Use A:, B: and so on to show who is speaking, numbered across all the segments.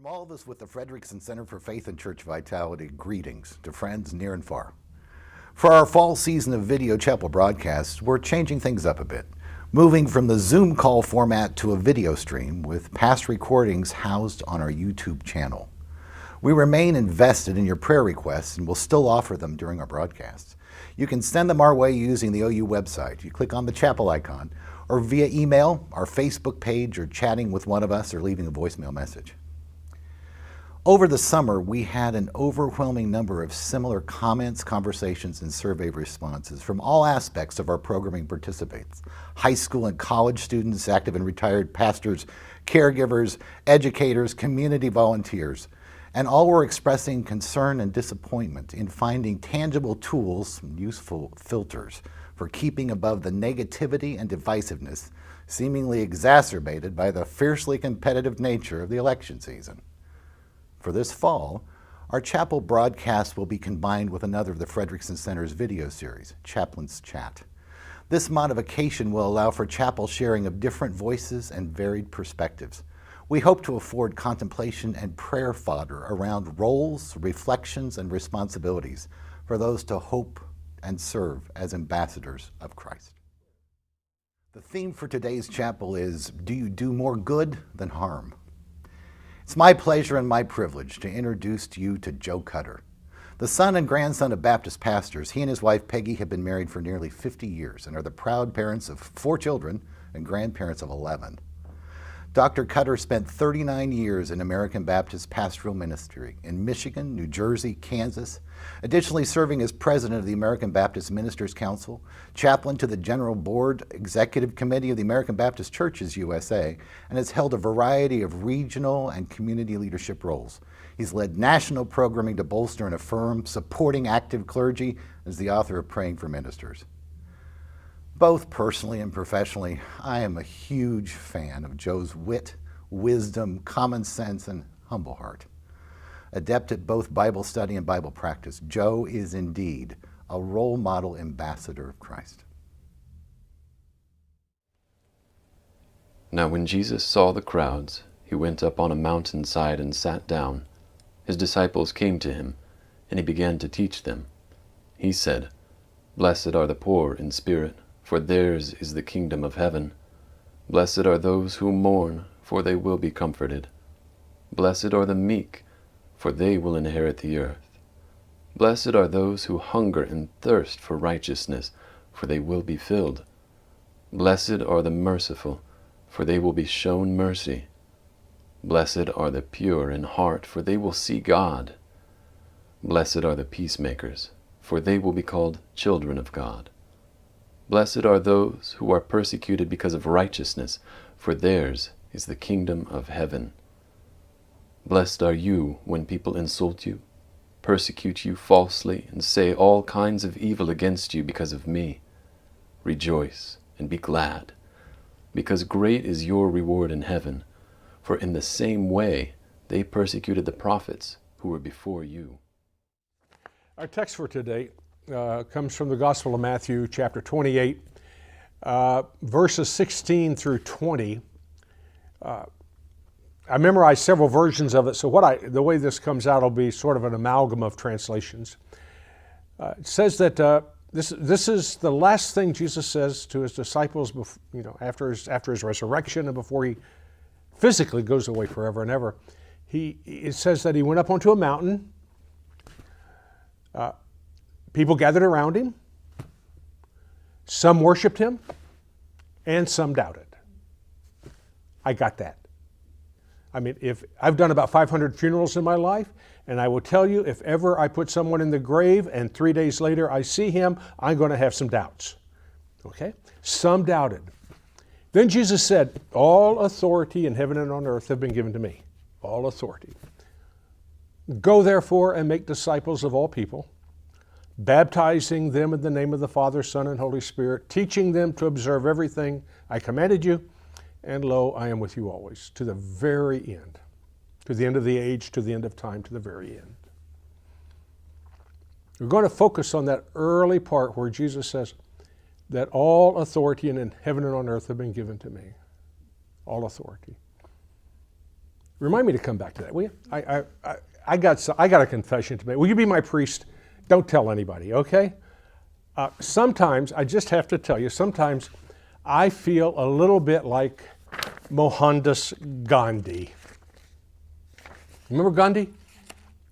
A: From all of us with the Frederickson Center for Faith and Church Vitality, greetings to friends near and far. For our fall season of video chapel broadcasts, we're changing things up a bit, moving from the Zoom call format to a video stream with past recordings housed on our YouTube channel. We remain invested in your prayer requests and will still offer them during our broadcasts. You can send them our way using the OU website. You click on the chapel icon, or via email, our Facebook page, or chatting with one of us, or leaving a voicemail message. Over the summer, we had an overwhelming number of similar comments, conversations, and survey responses from all aspects of our programming participants: high school and college students, active and retired pastors, caregivers, educators, community volunteers, and all were expressing concern and disappointment in finding tangible tools and useful filters for keeping above the negativity and divisiveness seemingly exacerbated by the fiercely competitive nature of the election season. For this fall, our chapel broadcast will be combined with another of the Frederickson Center's video series, Chaplain's Chat. This modification will allow for chapel sharing of different voices and varied perspectives. We hope to afford contemplation and prayer fodder around roles, reflections, and responsibilities for those to hope and serve as ambassadors of Christ. The theme for today's chapel is, do you do more good than harm? It's my pleasure and my privilege to introduce to you to Joe Kutter. The son and grandson of Baptist pastors, he and his wife Peggy have been married for nearly 50 years and are the proud parents of 4 children and grandparents of 11. Dr. Kutter spent 39 years in American Baptist pastoral ministry in Michigan, New Jersey, Kansas, additionally serving as president of the American Baptist Ministers Council, chaplain to the General Board Executive Committee of the American Baptist Churches USA, and has held a variety of regional and community leadership roles. He's led national programming to bolster and affirm supporting active clergy, and is the author of Praying for Ministers. Both personally and professionally, I am a huge fan of Joe's wit, wisdom, common sense, and humble heart. Adept at both Bible study and Bible practice, Joe is indeed a role model ambassador of Christ.
B: Now when Jesus saw the crowds, he went up on a mountainside and sat down. His disciples came to him, and he began to teach them. He said, "Blessed are the poor in spirit, for theirs is the kingdom of heaven. Blessed are those who mourn, for they will be comforted. Blessed are the meek, for they will inherit the earth. Blessed are those who hunger and thirst for righteousness, for they will be filled. Blessed are the merciful, for they will be shown mercy. Blessed are the pure in heart, for they will see God. Blessed are the peacemakers, for they will be called children of God. Blessed are those who are persecuted because of righteousness, for theirs is the kingdom of heaven. Blessed are you when people insult you, persecute you falsely, and say all kinds of evil against you because of me. Rejoice and be glad, because great is your reward in heaven, for in the same way they persecuted the prophets who were before you."
C: Our text for today comes from the Gospel of Matthew, chapter 28, verses 16 through 20. I memorized several versions of it, so the way this comes out will be sort of an amalgam of translations. It says that this is the last thing Jesus says to his disciples, after his resurrection and before he physically goes away forever and ever. It says that he went up onto a mountain. People gathered around him. Some worshiped him, and some doubted. I got that. I mean, if I've done about 500 funerals in my life, and I will tell you, if ever I put someone in the grave and 3 days later I see him, I'm going to have some doubts. Okay? Some doubted. Then Jesus said, "All authority in heaven and on earth have been given to me." All authority. "Go therefore and make disciples of all people, baptizing them in the name of the Father, Son, and Holy Spirit, teaching them to observe everything I commanded you, and lo, I am with you always, to the very end, to the end of the age, to the end of time, to the very end." We're going to focus on that early part where Jesus says that all authority in heaven and on earth have been given to me. All authority. Remind me to come back to that, will you? I got a confession to make. Will you be my priest? Don't tell anybody, okay? Sometimes, I just have to tell you, sometimes I feel a little bit like Mohandas Gandhi. Remember Gandhi?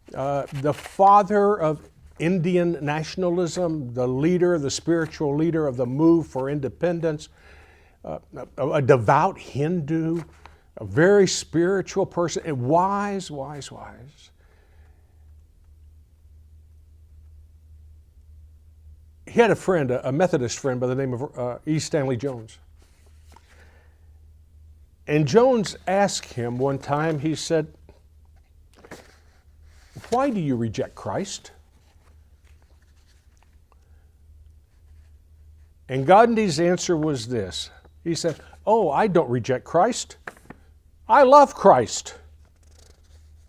C: The father of Indian nationalism, the leader, the spiritual leader of the move for independence, a devout Hindu, a very spiritual person, and wise. He had a friend, a Methodist friend by the name of E. Stanley Jones. And Jones asked him one time, he said, "Why do you reject Christ?" And Gandhi's answer was this. He said, "Oh, I don't reject Christ. I love Christ.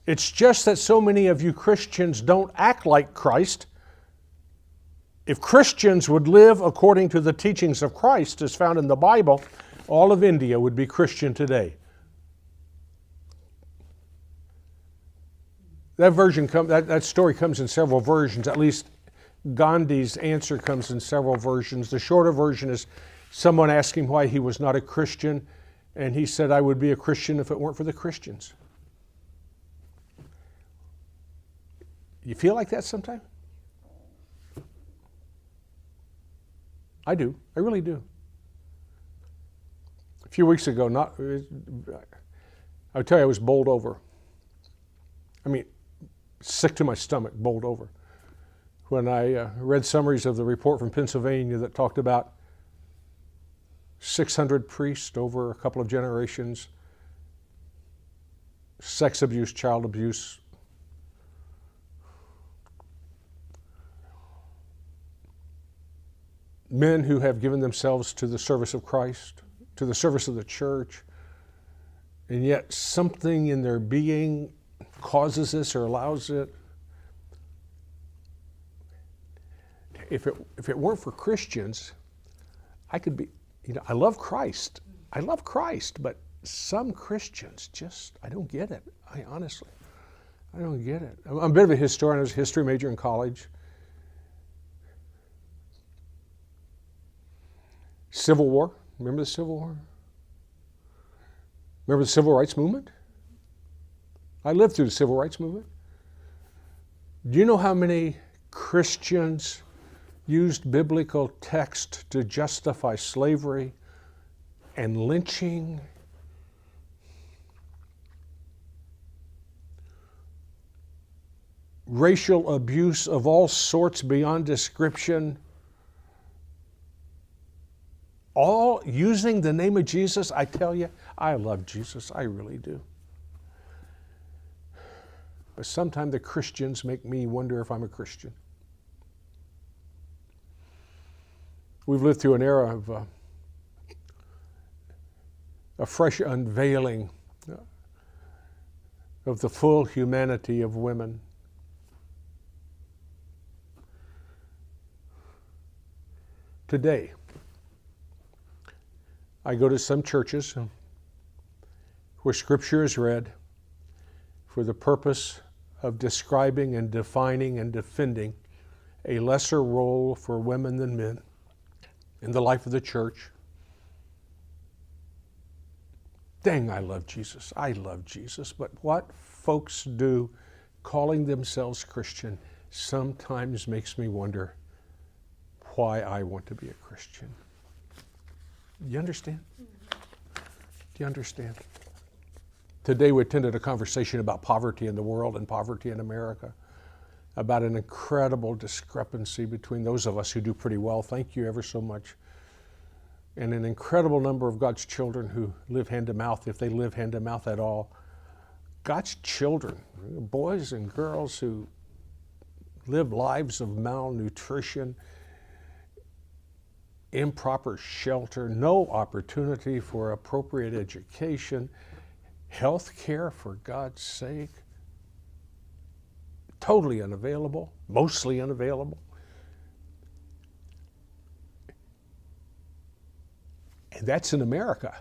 C: It's just that so many of you Christians don't act like Christ. If Christians would live according to the teachings of Christ as found in the Bible, all of India would be Christian today." That story comes in several versions. At least Gandhi's answer comes in several versions. The shorter version is someone asking why he was not a Christian, and he said, "I would be a Christian if it weren't for the Christians." You feel like that sometime? I do. I really do. A few weeks ago, I would tell you I was bowled over. I mean, sick to my stomach, bowled over. When I read summaries of the report from Pennsylvania that talked about 600 priests over a couple of generations, sex abuse, child abuse, men who have given themselves to the service of Christ, to the service of the church, and yet something in their being causes this or allows it. If it weren't for Christians, I could be, I love Christ. I love Christ, but some Christians just, I don't get it. I don't get it. I'm a bit of a historian. I was a history major in college. Civil War. Remember the Civil War? Remember the Civil Rights Movement? I lived through the Civil Rights Movement. Do you know how many Christians used biblical text to justify slavery and lynching? Racial abuse of all sorts beyond description. All using the name of Jesus. I tell you, I love Jesus. I really do. But sometimes the Christians make me wonder if I'm a Christian. We've lived through an era of a fresh unveiling of the full humanity of women. Today, I go to some churches where Scripture is read for the purpose of describing and defining and defending a lesser role for women than men in the life of the church. Dang, I love Jesus. I love Jesus. But what folks do calling themselves Christian sometimes makes me wonder why I want to be a Christian. You understand? Do you understand? Today we attended a conversation about poverty in the world and poverty in America, about an incredible discrepancy between those of us who do pretty well, thank you ever so much, and an incredible number of God's children who live hand to mouth, if they live hand to mouth at all. God's children, boys and girls who live lives of malnutrition, improper shelter, no opportunity for appropriate education, health care, for God's sake, totally unavailable, mostly unavailable. And that's in America.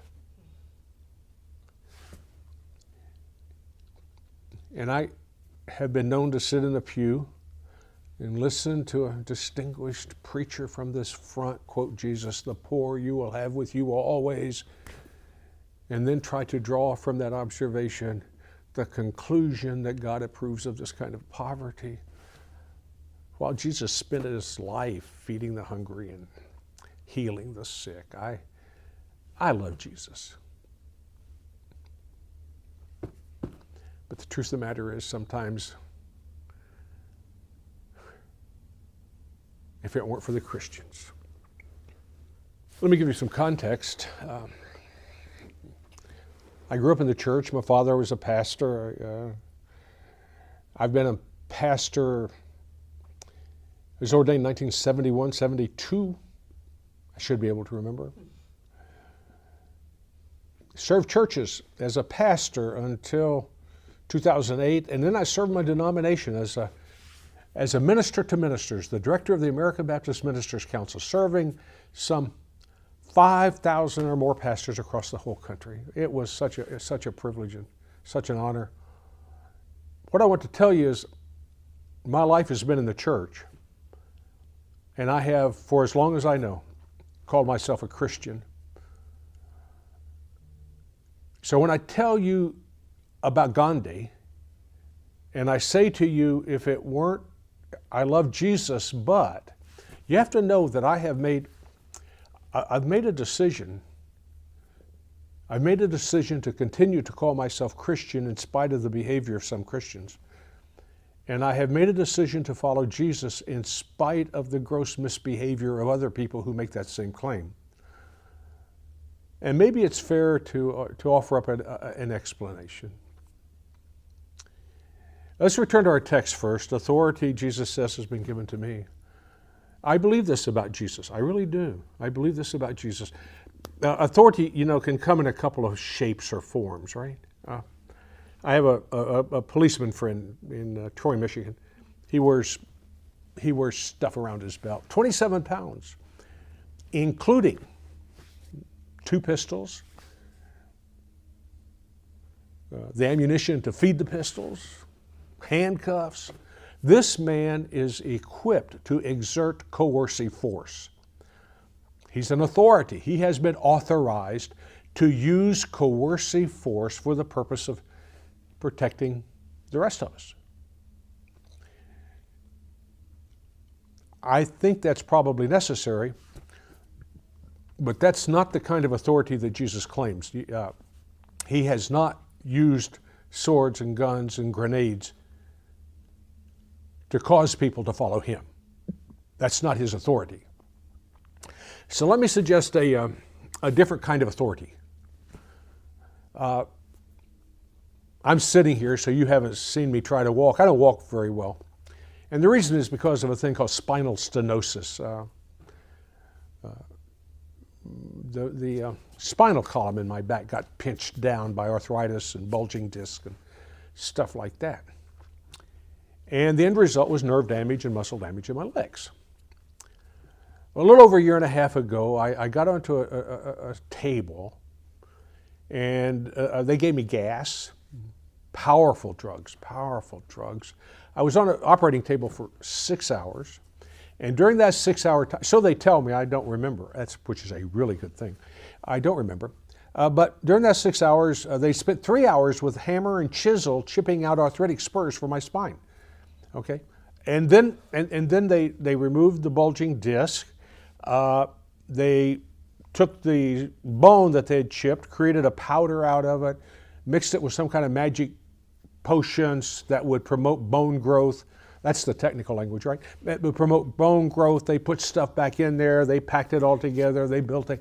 C: And I have been known to sit in a pew and listen to a distinguished preacher from this front quote Jesus, the poor you will have with you always, and then try to draw from that observation the conclusion that God approves of this kind of poverty, while Jesus spent his life feeding the hungry and healing the sick. I love Jesus. But the truth of the matter is, sometimes, if it weren't for the Christians. Let me give you some context. I grew up in the church. My father was a pastor. I've been a pastor. I was ordained in 1971, 72. I should be able to remember. Served churches as a pastor until 2008, and then I served my denomination as a minister to ministers, the director of the American Baptist Ministers Council, serving some 5,000 or more pastors across the whole country. It was such a privilege and such an honor. What I want to tell you is my life has been in the church, and I have, for as long as I know, called myself a Christian. So when I tell you about Gandhi, and I say to you, if it weren't, I love Jesus, but you have to know that I've made a decision. I've made a decision to continue to call myself Christian in spite of the behavior of some Christians. And I have made a decision to follow Jesus in spite of the gross misbehavior of other people who make that same claim. And maybe it's fair to offer up an explanation. Let's return to our text first. Authority, Jesus says, has been given to me. I believe this about Jesus. I really do. I believe this about Jesus. Authority, can come in a couple of shapes or forms, right? I have a policeman friend in Troy, Michigan. He wears stuff around his belt, 27 pounds, including 2 pistols, the ammunition to feed the pistols, handcuffs. This man is equipped to exert coercive force. He's an authority. He has been authorized to use coercive force for the purpose of protecting the rest of us. I think that's probably necessary, but that's not the kind of authority that Jesus claims. He has not used swords and guns and grenades to cause people to follow him. That's not his authority. So let me suggest a different kind of authority. I'm sitting here, so you haven't seen me try to walk. I don't walk very well. And the reason is because of a thing called spinal stenosis. The spinal column in my back got pinched down by arthritis and bulging disc and stuff like that. And the end result was nerve damage and muscle damage in my legs. A little over a year and a half ago, I got onto a table, and they gave me gas, powerful drugs. I was on an operating table for 6 hours, and during that 6-hour time, so they tell me, I don't remember, which is a really good thing. I don't remember. But during that 6 hours, they spent 3 hours with hammer and chisel chipping out arthritic spurs for my spine. Okay, and then they removed the bulging disc. They took the bone that they had chipped, created a powder out of it, mixed it with some kind of magic potions that would promote bone growth. That's the technical language, right? It would promote bone growth. They put stuff back in there. They packed it all together. They built a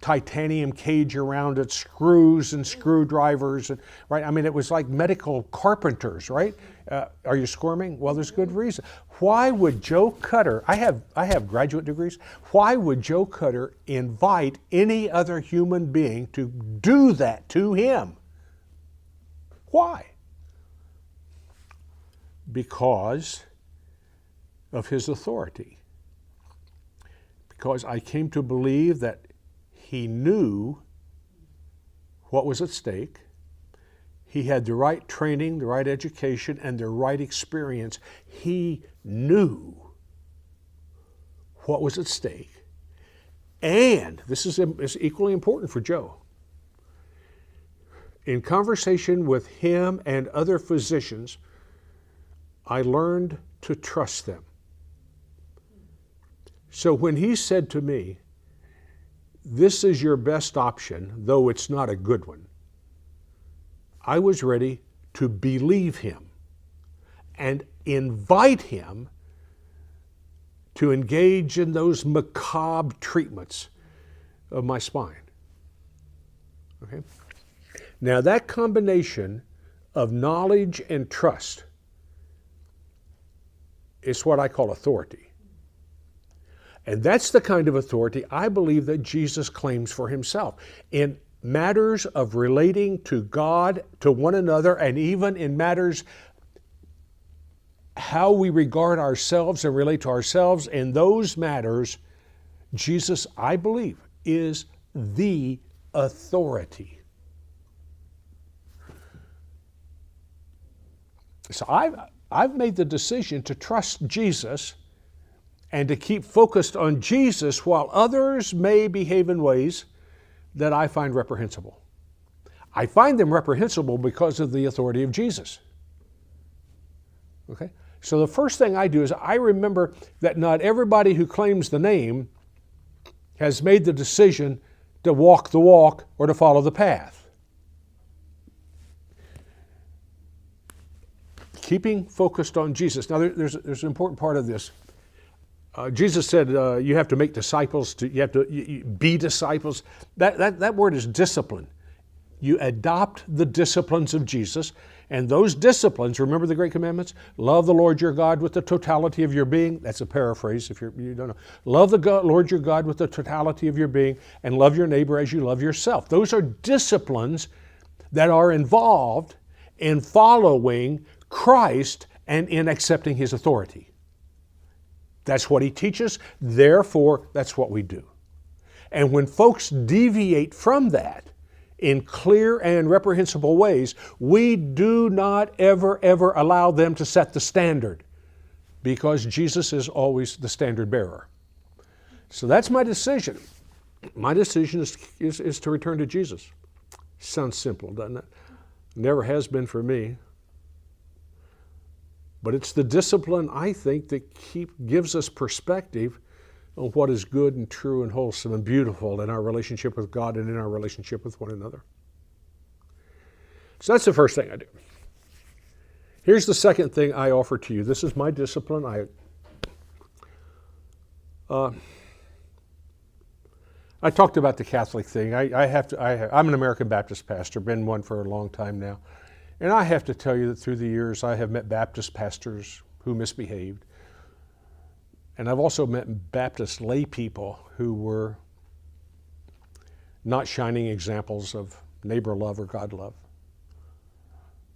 C: titanium cage around it, screws and screwdrivers, right? I mean, it was like medical carpenters, right? Are you squirming? Well, there's good reason. Why would Joe Kutter, I have graduate degrees, why would Joe Kutter invite any other human being to do that to him? Why? Because of his authority. Because I came to believe that he knew what was at stake. He had the right training, the right education, and the right experience. He knew what was at stake. And this is equally important for Joe. In conversation with him and other physicians, I learned to trust them. So when he said to me, "This is your best option, though it's not a good one," I was ready to believe him and invite him to engage in those macabre treatments of my spine. Okay? Now that combination of knowledge and trust is what I call authority. And that's the kind of authority I believe that Jesus claims for himself in matters of relating to God, to one another, and even in matters how we regard ourselves and relate to ourselves. In those matters, Jesus, I believe, is the authority. So I've made the decision to trust Jesus and to keep focused on Jesus while others may behave in ways that I find reprehensible. I find them reprehensible because of the authority of Jesus. Okay? So the first thing I do is I remember that not everybody who claims the name has made the decision to walk the walk or to follow the path. Keeping focused on Jesus. Now there's an important part of this. Jesus said you have to make disciples, you have to be disciples. That word is discipline. You adopt the disciplines of Jesus, and those disciplines, remember the Great Commandments? Love the Lord your God with the totality of your being. That's a paraphrase if you don't know. Love the Lord your God with the totality of your being, and love your neighbor as you love yourself. Those are disciplines that are involved in following Christ and in accepting his authority. That's what he teaches, therefore that's what we do. And when folks deviate from that in clear and reprehensible ways, we do not ever allow them to set the standard, because Jesus is always the standard bearer. So that's my decision. My decision is to return to Jesus. Sounds simple, doesn't it? Never has been for me. But it's the discipline, I think, that gives us perspective on what is good and true and wholesome and beautiful in our relationship with God and in our relationship with one another. So that's the first thing I do. Here's the second thing I offer to you. This is my discipline. I talked about the Catholic thing. I'm an American Baptist pastor, been one for a long time now. And I have to tell you that through the years I have met Baptist pastors who misbehaved. And I've also met Baptist lay people who were not shining examples of neighbor love or God love.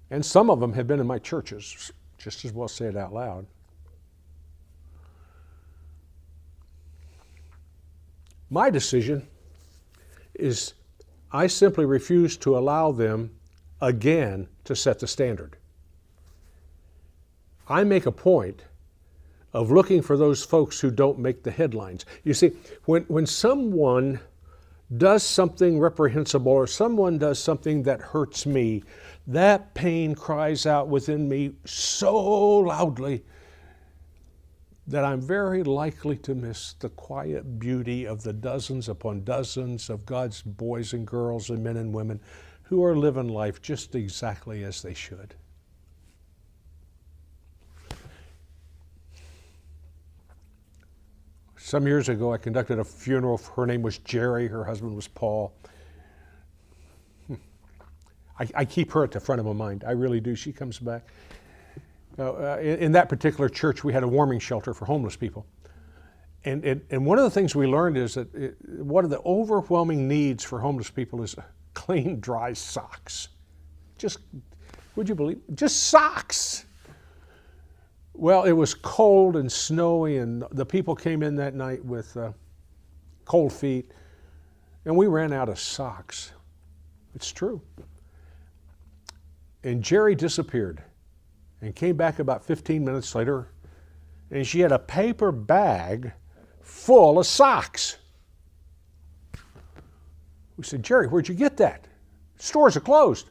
C: And some of them have been in my churches, just as well say it out loud. My decision is I simply refuse to allow them again to set the standard. I make a point of looking for those folks who don't make the headlines. You see, when someone does something reprehensible or someone does something that hurts me, that pain cries out within me so loudly that I'm very likely to miss the quiet beauty of the dozens upon dozens of God's boys and girls and men and women who are living life just exactly as they should. Some years ago, I conducted a funeral. Her name was Jerry. Her husband was Paul. I keep her at the front of my mind. I really do. She comes back. In that particular church, we had a warming shelter for homeless people. And one of the things we learned is that one of the overwhelming needs for homeless people is clean, dry socks. Just, would you believe, just socks. Well, it was cold and snowy, and the people came in that night with cold feet, and we ran out of socks. It's true. And Jerry disappeared and came back about 15 minutes later, and she had a paper bag full of socks. We said, Jerry, where'd you get that? Stores are closed.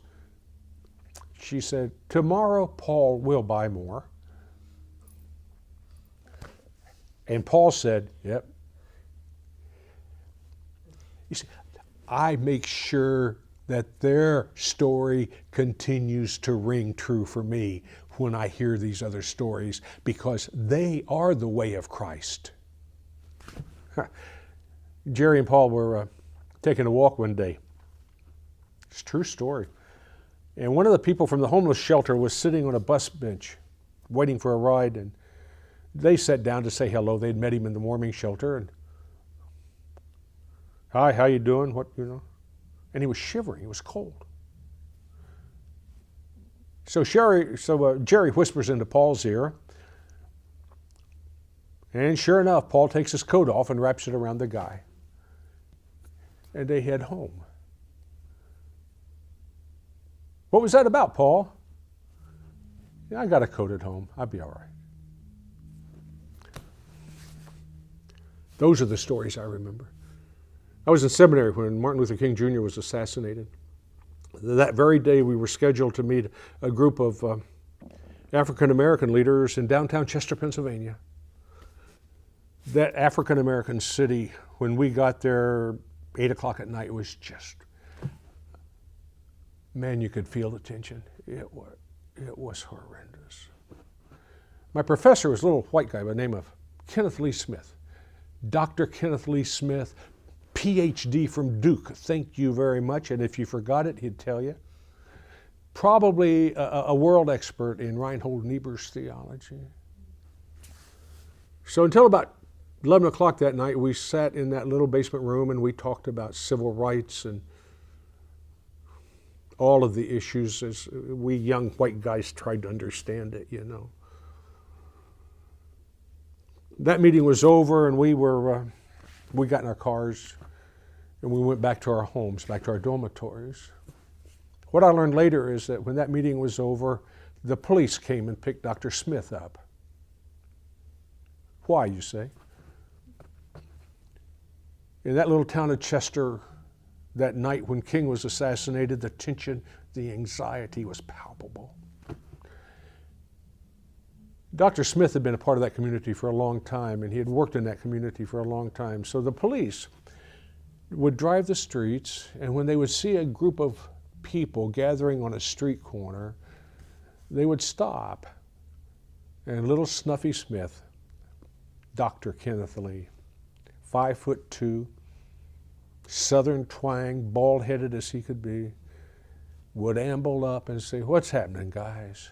C: She said, tomorrow Paul will buy more. And Paul said, yep. You see, I make sure that their story continues to ring true for me when I hear these other stories, because they are the way of Christ. Jerry and Paul were taking a walk one day. It's a true story. And one of the people from the homeless shelter was sitting on a bus bench waiting for a ride, and they sat down to say hello. They'd met him in the warming shelter, and hi, how you doing? What, you know? And he was shivering. He was cold. So Jerry whispers into Paul's ear, and sure enough, Paul takes his coat off and wraps it around the guy. And they head home. What was that about, Paul? Yeah, I got a coat at home. I'll be all right. Those are the stories I remember. I was in seminary when Martin Luther King Jr. was assassinated. That very day, we were scheduled to meet a group of African-American leaders in downtown Chester, Pennsylvania. That African-American city, when we got there, 8 o'clock at night, was just, man, you could feel the tension. It was horrendous. My professor was a little white guy by the name of Kenneth Lee Smith. Dr. Kenneth Lee Smith, PhD from Duke. Thank you very much. And if you forgot it, he'd tell you. Probably a world expert in Reinhold Niebuhr's theology. So until about 11 o'clock that night, we sat in that little basement room and we talked about civil rights and all of the issues as we young white guys tried to understand it, you know. That meeting was over, and we got in our cars and we went back to our homes, back to our dormitories. What I learned later is that when that meeting was over, the police came and picked Dr. Smith up. Why, you say? In that little town of Chester, that night when King was assassinated, the tension, the anxiety was palpable. Dr. Smith had been a part of that community for a long time, and he had worked in that community for a long time. So the police would drive the streets, and when they would see a group of people gathering on a street corner, they would stop, and little Snuffy Smith, Dr. Kenneth Lee, 5'2", Southern twang, bald-headed as he could be, would amble up and say, "What's happening, guys?"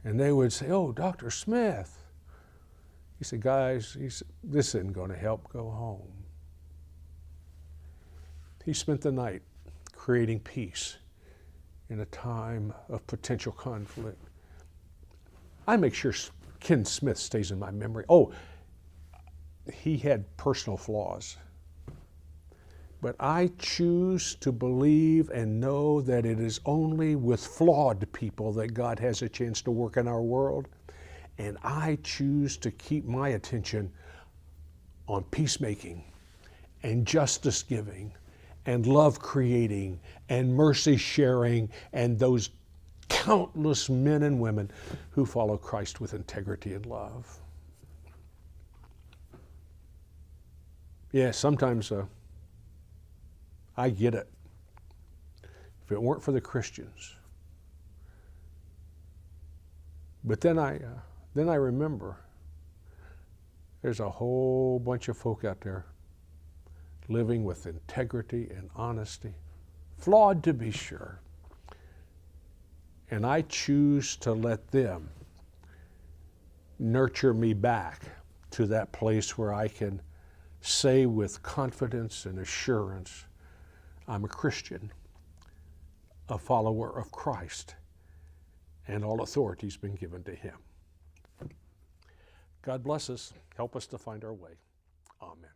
C: And they would say, "Oh, Dr. Smith." He said, "Guys," "this isn't going to help. Go home." He spent the night creating peace in a time of potential conflict. I make sure Ken Smith stays in my memory. Oh, he had personal flaws. But I choose to believe and know that it is only with flawed people that God has a chance to work in our world. And I choose to keep my attention on peacemaking and justice giving and love creating and mercy sharing and those countless men and women who follow Christ with integrity and love. Yeah, sometimes I get it. If it weren't for the Christians. But then I remember there's a whole bunch of folk out there living with integrity and honesty, flawed to be sure. And I choose to let them nurture me back to that place where I can say with confidence and assurance, I'm a Christian, a follower of Christ, and all authority has been given to him. God bless us. Help us to find our way. Amen.